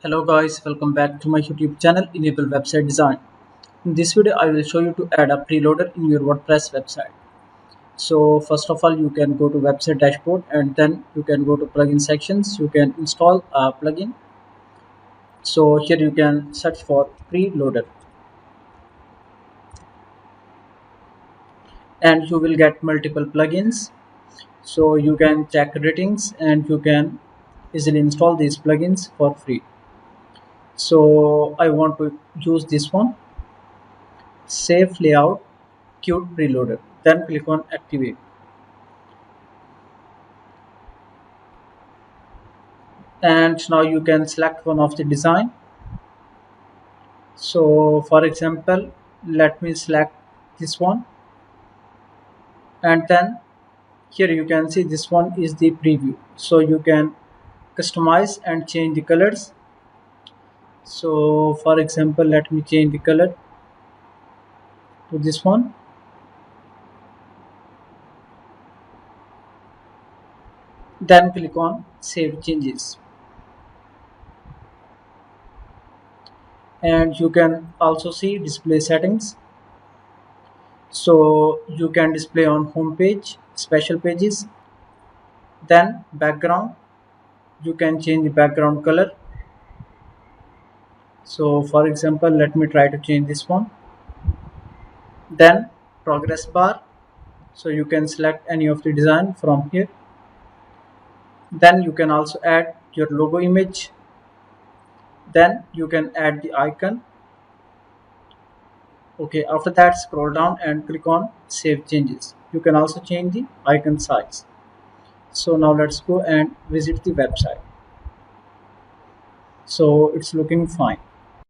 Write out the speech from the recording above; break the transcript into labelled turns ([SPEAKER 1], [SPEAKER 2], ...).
[SPEAKER 1] Hello guys, welcome back to my YouTube channel Enable Website Design. In this video I will show you to add a preloader in your WordPress website. So first of all you can go to website dashboard and then you can go to plugin sections. You can install a plugin. So here you can search for preloader and you will get multiple plugins. So you can check ratings and you can easily install these plugins for free. So I want to use this one, Safe Layout Cute Preloader. Then click on Activate. And now you can select one of the design. So for example, let me select this one, and then here you can see this one is the preview, so you can customize and change the colors. So for example, let me change the color to this one, then click on save changes. And you can also see display settings. So you can display on home page, special pages, then background. You can change the background color. So for example, let me try to change this one. Then progress bar, so you can select any of the design from here. Then you can also add your logo image. Then you can add the icon. Okay, after that scroll down and click on save changes. You can also change the icon size. So now let's go and visit the website. So it's looking fine.